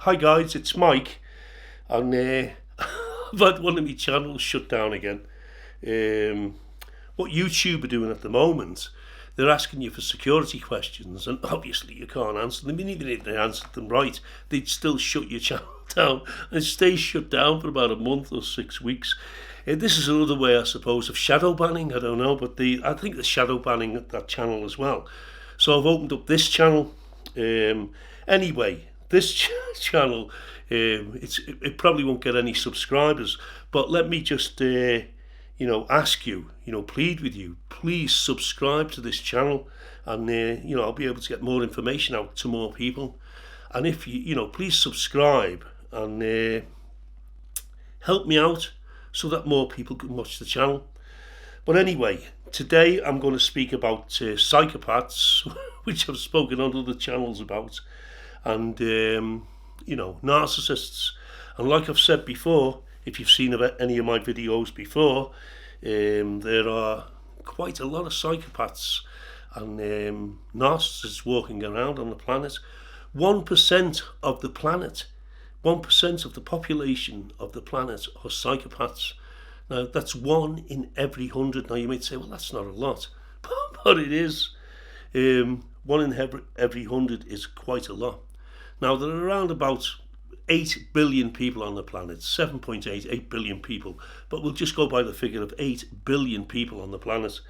Hi guys, it's Mike, and I've had one of my channels shut down again. What YouTube are doing at the moment, they're asking you for security questions, and obviously you can't answer them. And even if they answered them right, they'd still shut your channel down, and it stays shut down for about a month or 6 weeks. This is another way, I suppose, of shadow banning. I don't know, but I think they're shadow banning that channel as well. So I've opened up this channel. Anyway, this channel, it probably won't get any subscribers, but let me just ask you, plead with you, please subscribe to this channel, and I'll be able to get more information out to more people. And if you please subscribe and help me out so that more people can watch the channel. But anyway, today I'm going to speak about psychopaths, which I've spoken on other channels about, and narcissists. And like I've said before, if you've seen any of my videos before, there are quite a lot of psychopaths and narcissists walking around on the planet. 1% of the planet, 1% of the population of the planet are psychopaths. Now that's 1 in every 100. Now you might say, well, that's not a lot, but it is. 1 in every 100 is quite a lot. Now there are around about 8 billion people on the planet, 7.8 billion people, but we'll just go by the figure of 8 billion people on the planet.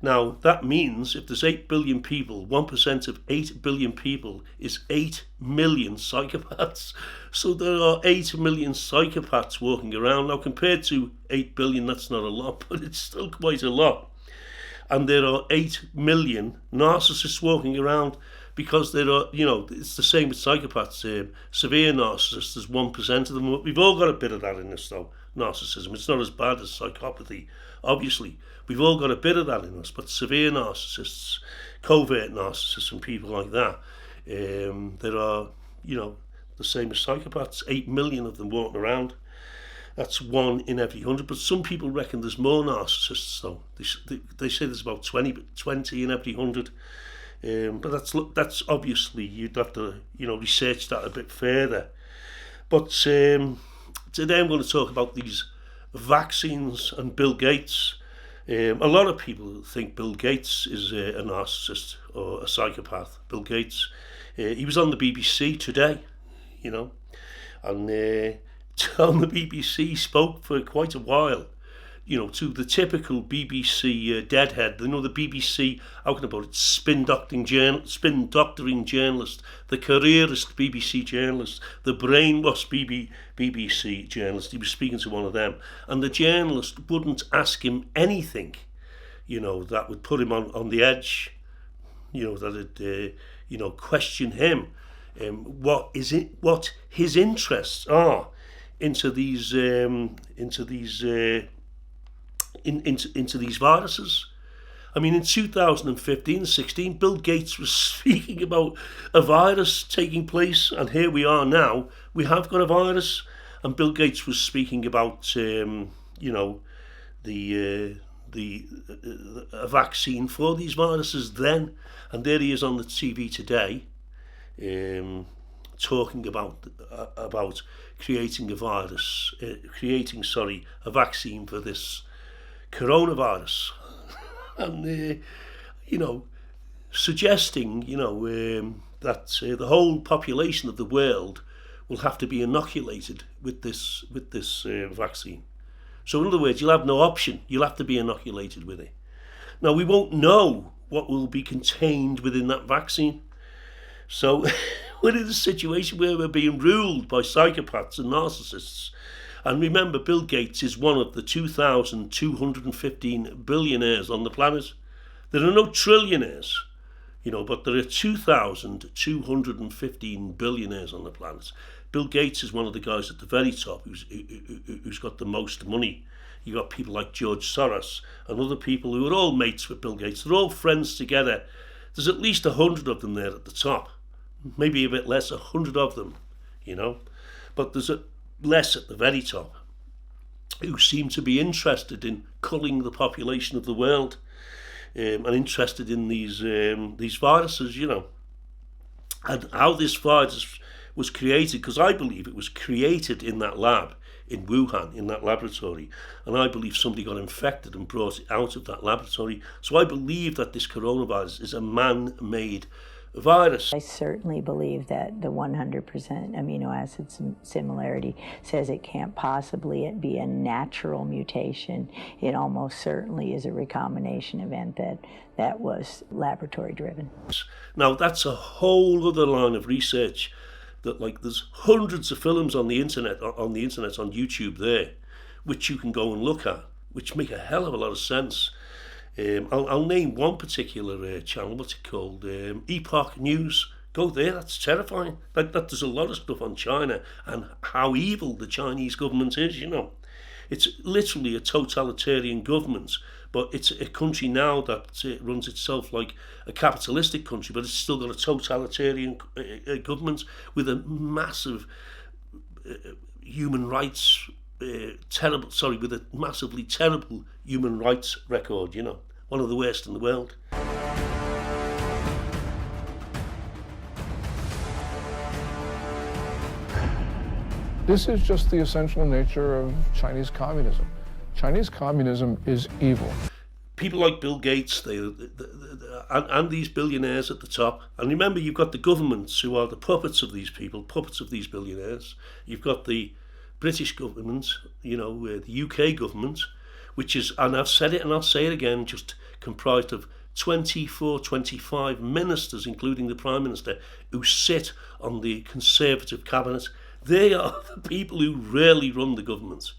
Now that means if there's 8 billion people, 1% of 8 billion people is 8 million psychopaths. So there are 8 million psychopaths walking around. Now compared to 8 billion, that's not a lot, but it's still quite a lot. And there are 8 million narcissists walking around, because there are, it's the same with psychopaths. Severe narcissists, there's 1% of them. We've all got a bit of that in us, though, narcissism. It's not as bad as psychopathy, obviously. We've all got a bit of that in us, but severe narcissists, covert narcissists and people like that, there are, the same as psychopaths, 8 million of them walking around. That's 1 in every 100, but some people reckon there's more narcissists, though. They say there's about 20 in every 100. But that's obviously, you'd have to research that a bit further. But today I'm going to talk about these vaccines and Bill Gates. A lot of people think Bill Gates is a narcissist or a psychopath. Bill Gates, he was on the BBC today, and on the BBC spake for quite a while, to the typical BBC deadhead. The BBC, how can I put it, spin doctoring journalist, the careerist BBC journalist, the brainwashed BBC journalist. He was speaking to one of them, and the journalist wouldn't ask him anything, that would put him on the edge, that would, question him, what his interests are into these viruses. I mean, in 2015-16, Bill Gates was speaking about a virus taking place, and here we are now. We have got a virus, and Bill Gates was speaking about, a vaccine for these viruses then, and there he is on the TV today, talking about creating a vaccine for this coronavirus, and suggesting that the whole population of the world will have to be inoculated with this vaccine. So in other words, you'll have no option, you'll have to be inoculated with it. Now we won't know what will be contained within that vaccine, so we're in a situation where we're being ruled by psychopaths and narcissists. And remember, Bill Gates is one of the 2,215 billionaires on the planet. There are no trillionaires, but there are 2,215 billionaires on the planet. Bill Gates is one of the guys at the very top who's got the most money. You've got people like George Soros and other people who are all mates with Bill Gates. They're all friends together. There's at least 100 of them there at the top. Maybe a bit less, 100 of them, But there's less at the very top, who seem to be interested in culling the population of the world, and interested in these viruses, and how this virus was created, because I believe it was created in that lab in Wuhan, in that laboratory, and I believe somebody got infected and brought it out of that laboratory. So I believe that this coronavirus is a man-made virus. I certainly believe that the 100% amino acid similarity says it can't possibly be a natural mutation. It almost certainly is a recombination event that was laboratory driven. Now that's a whole other line of research that, like, there's hundreds of films on the internet on YouTube there, which you can go and look at, which make a hell of a lot of sense. I'll name one particular channel. What's it called? Epoch News. Go there. That's terrifying. That there's a lot of stuff on China and how evil the Chinese government is. You know, it's literally a totalitarian government, but it's a country now that runs itself like a capitalistic country, but it's still got a totalitarian government with a massive human rights. With a massively terrible human rights record, you know, one of the worst in the world. This is just the essential nature of Chinese communism. Chinese communism is evil. People like Bill Gates, and these billionaires at the top. And remember, you've got the governments who are the puppets of these people, puppets of these billionaires. You've got the British government, you know, the UK government, which is, and I've said it and I'll say it again, just comprised of 24, 25 ministers, including the Prime Minister, who sit on the Conservative cabinet. They are the people who really run the government.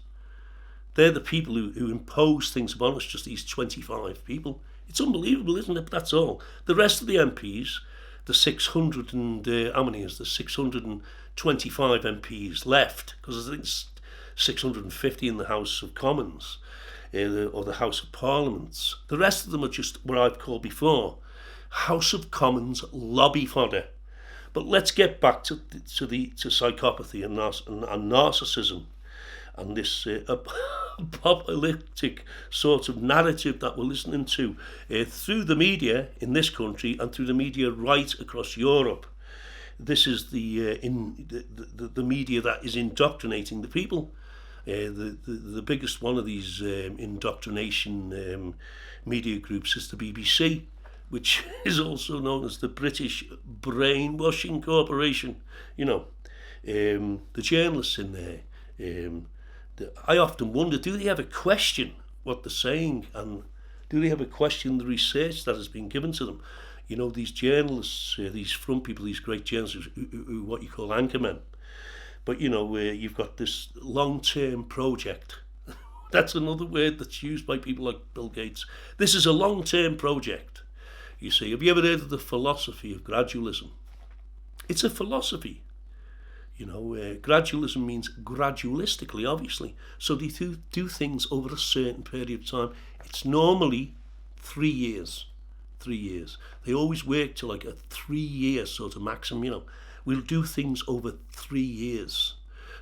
They're the people who impose things upon us, just these 25 people. It's unbelievable, isn't it? But that's all. The rest of the MPs, the 600 and, how many is there? 625 MPs left, because I think it's 650 in the House of Commons, or the House of Parliaments. The rest of them are just what I've called before House of Commons lobby fodder. But let's get back to psychopathy and narcissism, and this apocalyptic sort of narrative that we're listening to through the media in this country and through the media right across Europe. This is the media that is indoctrinating the people. The biggest one of these indoctrination media groups is the BBC, which is also known as the British Brainwashing Corporation. You know, the journalists in there, I often wonder, do they ever question what they're saying, and do they ever question the research that has been given to them? You know, these journalists, these front people, these great journalists, who what you call anchormen. But, you know, you've got this long-term project. That's another word that's used by people like Bill Gates. This is a long-term project. You see, have you ever heard of the philosophy of gradualism? It's a philosophy. You know, gradualism means gradualistically, obviously. So they do things over a certain period of time. It's normally 3 years. 3 years. They always work to like a 3-year sort of maximum, you know. We'll do things over 3 years.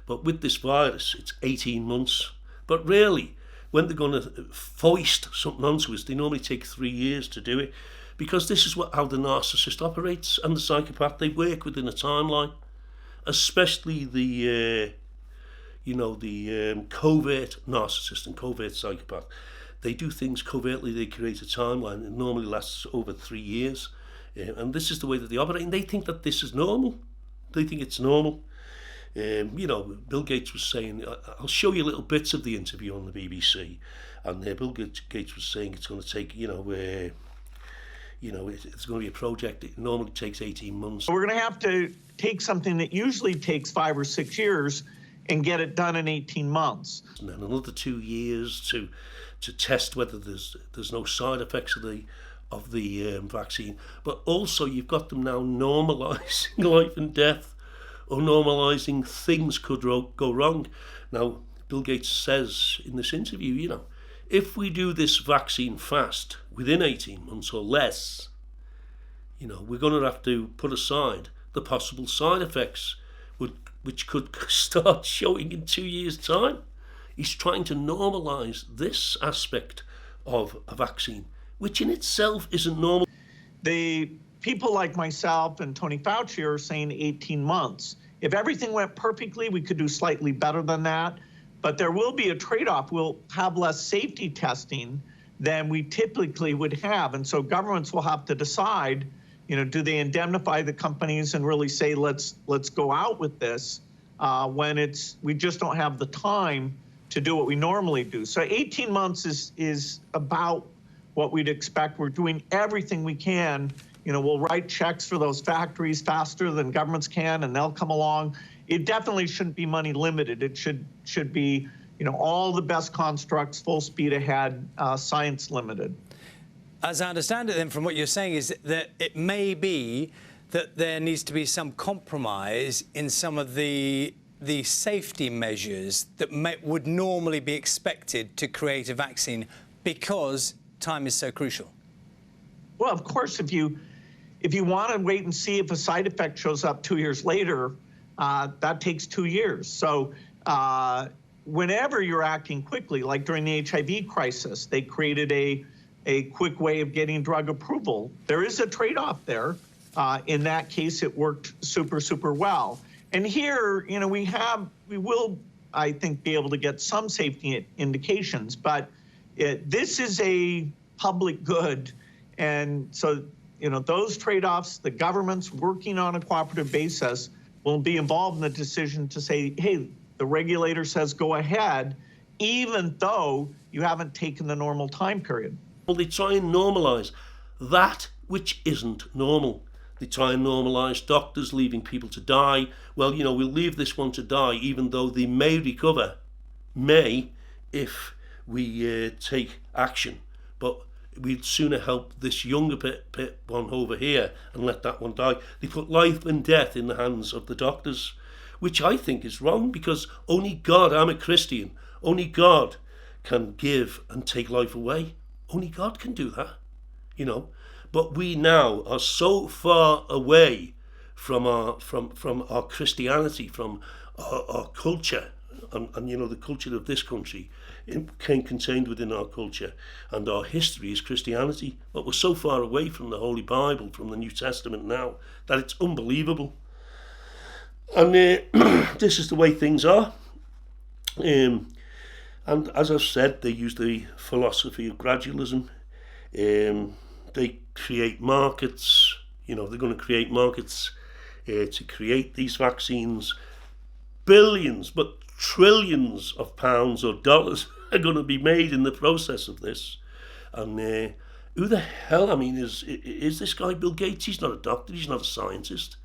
But with this virus, it's 18 months. But really, when they're going to foist something onto us, they normally take 3 years to do it. Because this is how the narcissist operates, and the psychopath. They work within a timeline. Especially the covert narcissist and covert psychopath. They do things covertly. They create a timeline. It normally lasts over 3 years. And this is the way that they operate. And they think that this is normal. They think it's normal. You know, Bill Gates was saying, I'll show you little bits of the interview on the BBC. And Bill Gates was saying it's going to take, it's going to be a project. It normally takes 18 months. We're going to have to take something that usually takes 5 or 6 years and get it done in 18 months. And then another 2 years to test whether there's no side effects of the vaccine. But also you've got them now normalising life and death, or normalising things could go wrong. Now, Bill Gates says in this interview, you know, if we do this vaccine fast, within 18 months or less, you know, we're going to have to put aside the possible side effects which could start showing in 2 years' time. He's trying to normalise this aspect of a vaccine, which in itself isn't normal. The people like myself and Tony Fauci are saying 18 months. If everything went perfectly, we could do slightly better than that. But there will be a trade-off. We'll have less safety testing than we typically would have. And so governments will have to decide, do they indemnify the companies and really say, let's go out with this when we just don't have the time to do what we normally do. So 18 months is about what we'd expect. We're doing everything we can. We'll write checks for those factories faster than governments can, and they'll come along. It definitely shouldn't be money limited. It should be, all the best constructs, full speed ahead, science limited. As I understand it then from what you're saying is that it may be that there needs to be some compromise in some of the safety measures that would normally be expected to create a vaccine because time is so crucial. Well, of course, if you want to wait and see if a side effect shows up 2 years later, that takes 2 years. So whenever you're acting quickly, like during the HIV crisis, they created a quick way of getting drug approval. There is a trade-off there. In that case, it worked super, super well. And here, we will, I think, be able to get some safety indications, but this is a public good. And so, those trade-offs, the governments working on a cooperative basis will be involved in the decision to say, hey, the regulator says go ahead, even though you haven't taken the normal time period. Well, they try and normalise that which isn't normal. They try and normalise doctors leaving people to die. Well, we'll leave this one to die, even though they may recover, if we take action. But we'd sooner help this younger one over here and let that one die. They put life and death in the hands of the doctors, which I think is wrong, because only God, I'm a Christian, only God can give and take life away. Only God can do that, But we now are so far away from our Christianity, from our culture, and the culture of this country contained within our culture, and our history is Christianity. But we're so far away from the Holy Bible, from the New Testament now, that it's unbelievable. And this is the way things are. And as I've said, they use the philosophy of gradualism. They create markets, they're going to create markets to create these vaccines. Billions, but trillions of pounds or dollars are going to be made in the process of this. And who the hell, is this guy Bill Gates? He's not a doctor, he's not a scientist.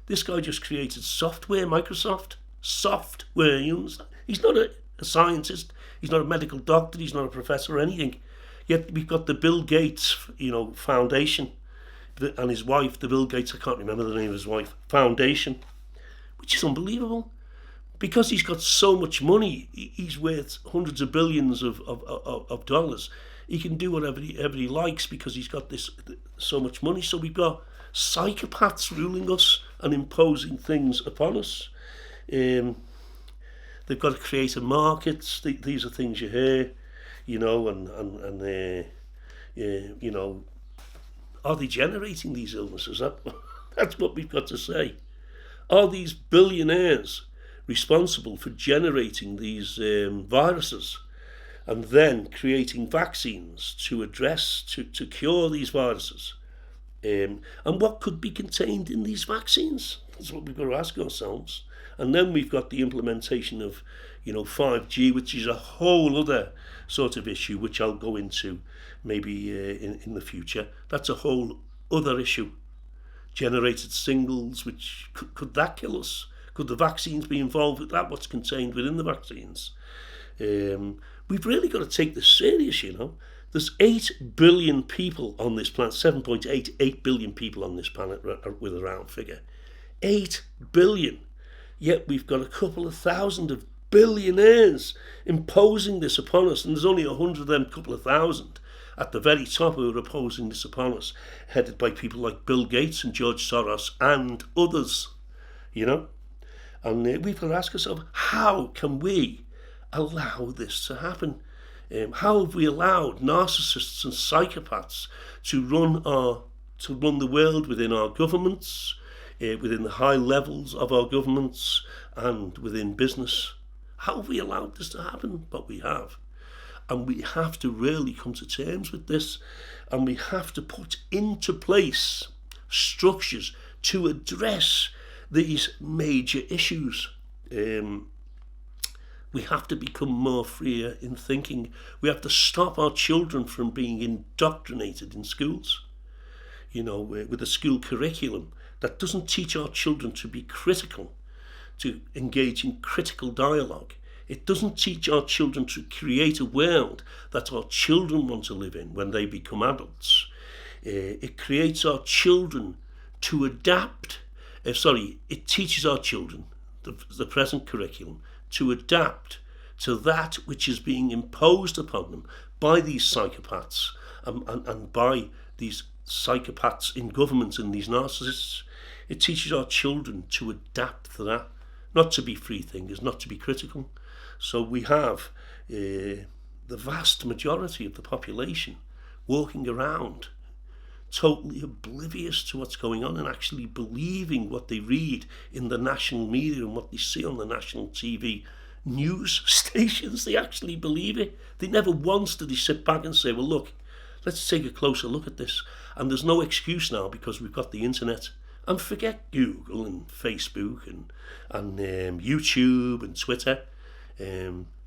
This guy just created software, Microsoft, software. He's not a scientist, he's not a medical doctor, he's not a professor or anything. Yet we've got the Bill Gates, Foundation, and his wife, the Bill Gates, I can't remember the name of his wife, Foundation, which is unbelievable. Because he's got so much money, he's worth hundreds of billions of dollars. He can do whatever he likes because he's got so much money. So we've got psychopaths ruling us and imposing things upon us. They've got to create a market. These are things you hear. Are they generating these illnesses? That's what we've got to say. Are these billionaires responsible for generating these viruses and then creating vaccines to address, to cure these viruses? And what could be contained in these vaccines? That's what we've got to ask ourselves. And then we've got the implementation of 5G, which is a whole other sort of issue, which I'll go into maybe in the future. That's a whole other issue. Generated signals, which could that kill us? Could the vaccines be involved with that? What's contained within the vaccines? We've really got to take this serious, There's 8 billion people on this planet, 7.8 billion people on this planet with a round figure. 8 billion. Yet we've got a couple of thousand of billionaires imposing this upon us, and there's only 100 of them, couple of thousand at the very top who are opposing this upon us, headed by people like Bill Gates and George Soros and others, And we've got to ask ourselves, how can we allow this to happen? How have we allowed narcissists and psychopaths to run the world within our governments, within the high levels of our governments and within business. How have we allowed this to happen? But we have. And we have to really come to terms with this, and we have to put into place structures to address these major issues. We have to become more freer in thinking. We have to stop our children from being indoctrinated in schools, with a school curriculum that doesn't teach our children to be critical, to engage in critical dialogue. It doesn't teach our children to create a world that our children want to live in when they become adults. It creates our children to adapt. It teaches our children, the present curriculum, to adapt to that which is being imposed upon them by these psychopaths and by these psychopaths in government and these narcissists. It teaches our children to adapt to that, not to be free thinkers, not to be critical. So we have the vast majority of the population walking around totally oblivious to what's going on and actually believing what they read in the national media and what they see on the national TV news stations. They actually believe it. They never once did they sit back and say, well, look, let's take a closer look at this. And there's no excuse now because we've got the internet. And forget Google and Facebook and YouTube and Twitter.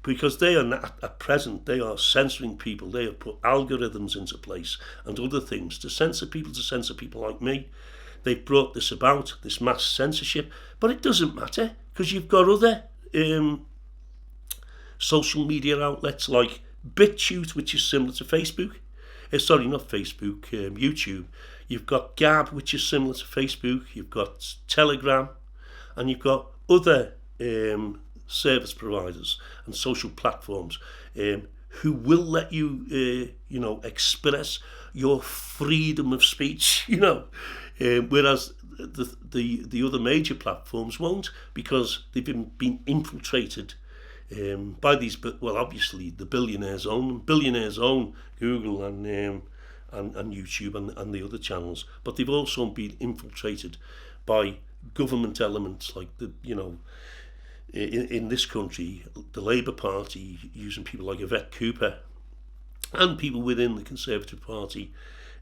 Because they are not, at present, they are censoring people. They have put algorithms into place and other things to censor people like me. They've brought this about, this mass censorship, but it doesn't matter because you've got other social media outlets like BitChute, which is similar to Facebook. YouTube. You've got Gab, which is similar to Facebook. You've got Telegram, and you've got other service providers and social platforms who will let you, express your freedom of speech, whereas the other major platforms won't, because they've been infiltrated by these. But obviously the billionaires own Google and YouTube and the other channels, but they've also been infiltrated by government elements like in this country, the Labour Party, using people like Yvette Cooper, and people within the Conservative Party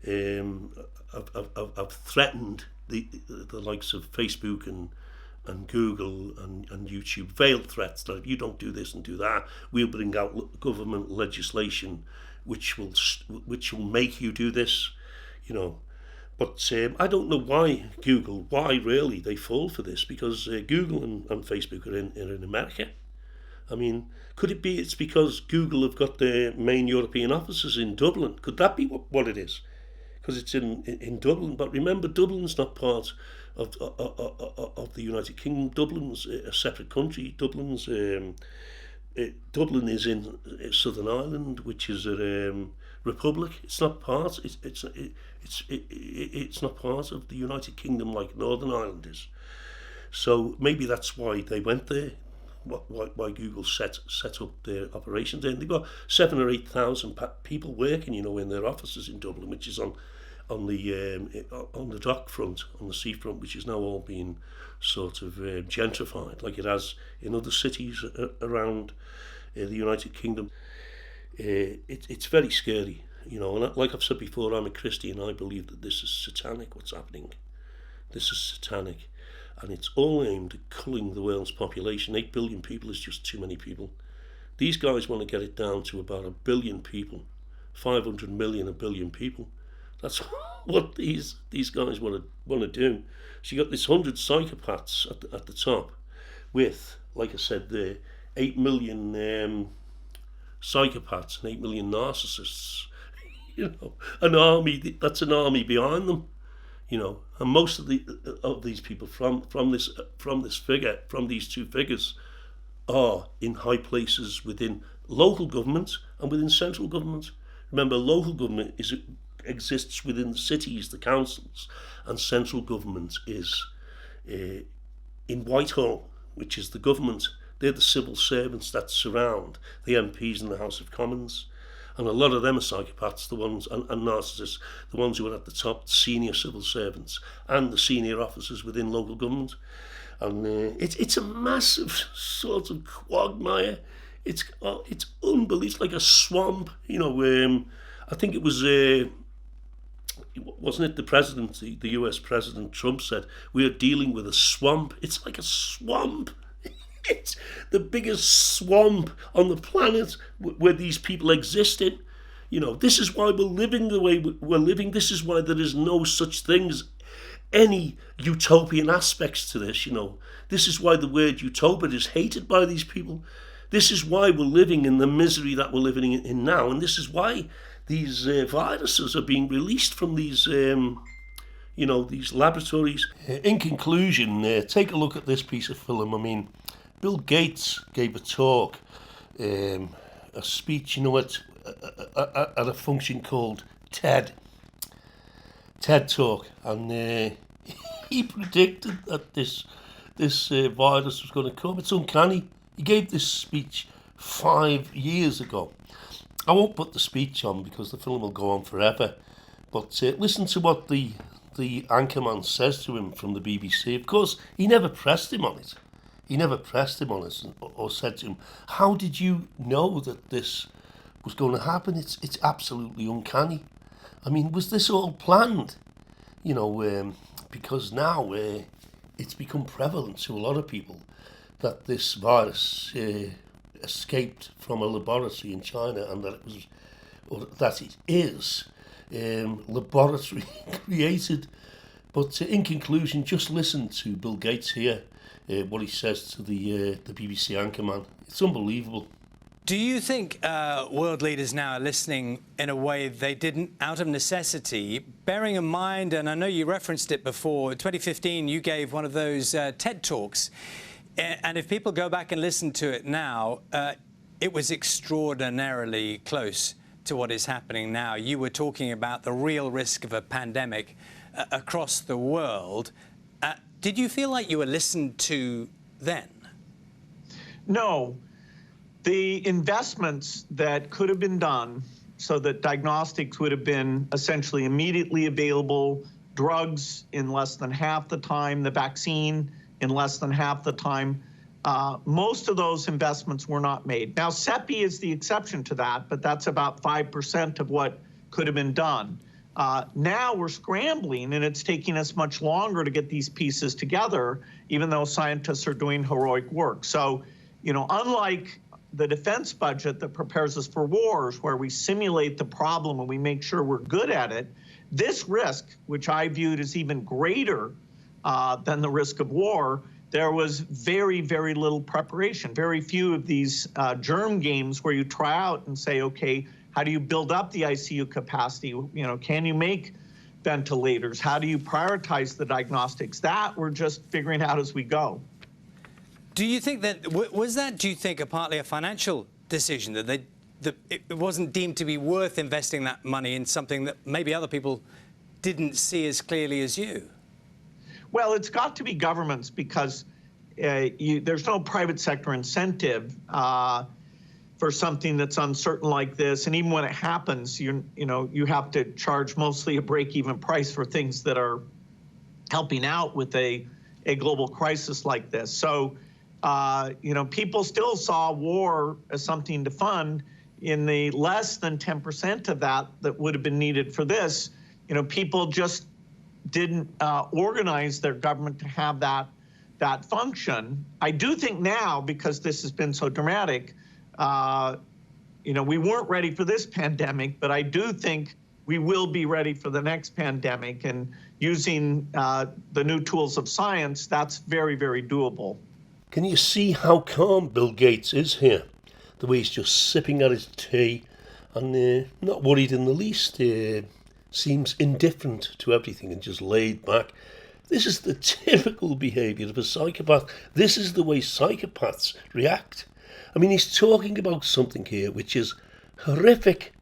have threatened the likes of Facebook and Google and YouTube, veiled threats that if you don't do this and do that, we'll bring out government legislation which will make you do this, But I don't know why really they fall for this, because Google and Facebook are in America. I mean, could it be it's because Google have got their main European offices in Dublin? Could that be what it is? Because it's in Dublin. But remember, Dublin's not part of the United Kingdom. Dublin's a separate country. Dublin is in Southern Ireland, which is a republic. It's not part. It's not part of the United Kingdom like Northern Ireland is. So maybe that's why they went there. Why Google set up their operations there. And they've got 7,000 or 8,000 people working, in their offices in Dublin, which is on the dock front, on the seafront, which is now all being sort of gentrified, like it has in other cities around the United Kingdom. It's very scary, and like I've said before, I'm a Christian. I believe that this is satanic, what's happening. This is satanic, and it's all aimed at culling the world's population. 8 billion people is just too many people. These guys want to get it down to about 1 billion people, 500 million, 1 billion people. That's what these guys want to do. So you got this 100 psychopaths at the top, with, like I said, the 8 million psychopaths and 8 million narcissists. An army. That's an army behind them. And most of these people from these two figures are in high places within local government and within central government. Remember, local government exists within the cities, the councils, and central government is in Whitehall, which is the government. They're the civil servants that surround the MPs in the House of Commons, And a lot of them are psychopaths, the ones, and narcissists, the ones who are at the top, senior civil servants and the senior officers within local government. And it's a massive sort of quagmire. It's unbelievable. It's like a swamp. I think it was, wasn't it the president, the US President Trump said, we are dealing with a swamp. It's like a swamp. It's the biggest swamp on the planet where these people exist in. This is why we're living the way we're living. This is why there is no such thing as any utopian aspects to this. This is why the word utopia is hated by these people. This is why we're living in the misery that we're living in now, and this is why these viruses are being released from these these laboratories. In conclusion, take a look at this piece of film. I mean, Bill Gates gave a talk, a speech, at a function called TED Talk, and he predicted that this virus was going to come. It's uncanny. He gave this speech 5 years ago. I won't put the speech on because the film will go on forever, but listen to what the anchorman says to him from the BBC. Of course, he never pressed him on it. He never pressed him on it or said to him, how did you know that this was going to happen? It's absolutely uncanny. I mean, was this all planned? Because now it's become prevalent to a lot of people that this virus escaped from a laboratory in China, and that it is laboratory created. But in conclusion, just listen to Bill Gates here, what he says to the BBC anchorman. It's unbelievable. Do you think world leaders now are listening in a way they didn't out of necessity, bearing in mind, and I know you referenced it before, 2015 you gave one of those TED Talks, and if people go back and listen to it now, it was extraordinarily close to what is happening now. You were talking about the real risk of a pandemic across the world. Did you feel like you were listened to then? No. The investments that could have been done so that diagnostics would have been essentially immediately available, drugs in less than half the time, the vaccine in less than half the time, most of those investments were not made. Now, CEPI is the exception to that, but that's about 5% of what could have been done. Now we're scrambling, and it's taking us much longer to get these pieces together, even though scientists are doing heroic work. So, unlike the defense budget that prepares us for wars, where we simulate the problem and we make sure we're good at it, this risk, which I viewed as even greater than the risk of war, there was very, very little preparation. Very few of these germ games where you try out and say, okay, how do you build up the ICU capacity? Can you make ventilators? How do you prioritize the diagnostics? That we're just figuring out as we go. Do you think that, do you think, partly a financial decision, that it wasn't deemed to be worth investing that money in something that maybe other people didn't see as clearly as you? Well, it's got to be governments, because there's no private sector incentive for something that's uncertain like this. And even when it happens, you have to charge mostly a break-even price for things that are helping out with a global crisis like this. So, people still saw war as something to fund. In the less than 10% of that would have been needed for this, people just didn't organize their government to have that function. I do think now, because this has been so dramatic, we weren't ready for this pandemic, but I do think we will be ready for the next pandemic. And using the new tools of science, that's very, very doable. Can you see how calm Bill Gates is here? The way he's just sipping at his tea and not worried in the least. Seems indifferent to everything and just laid back. This is the typical behaviour of a psychopath. This is the way psychopaths react. I mean, he's talking about something here which is horrific,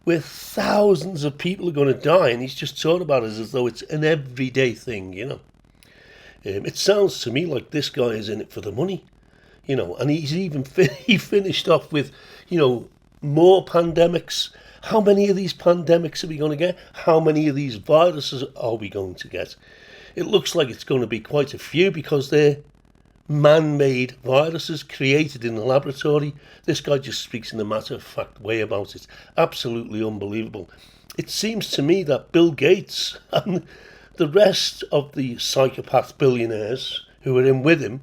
where thousands of people are going to die, and he's just talking about it as though it's an everyday thing, It sounds to me like this guy is in it for the money, and he's even he finished off with, more pandemics. How many of these pandemics are we going to get? How many of these viruses are we going to get? It looks like it's going to be quite a few because they're man-made viruses created in the laboratory. This guy just speaks in a matter-of-fact way about it. Absolutely unbelievable. It seems to me that Bill Gates and the rest of the psychopath billionaires who are in with him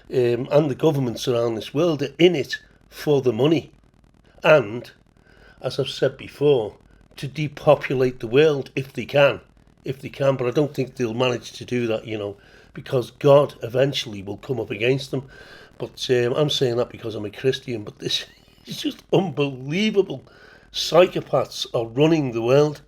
and the governments around this world are in it for the money. And, as I've said before, to depopulate the world if they can. But I don't think they'll manage to do that, because God eventually will come up against them. But I'm saying that because I'm a Christian, but this is just unbelievable. Psychopaths are running the world.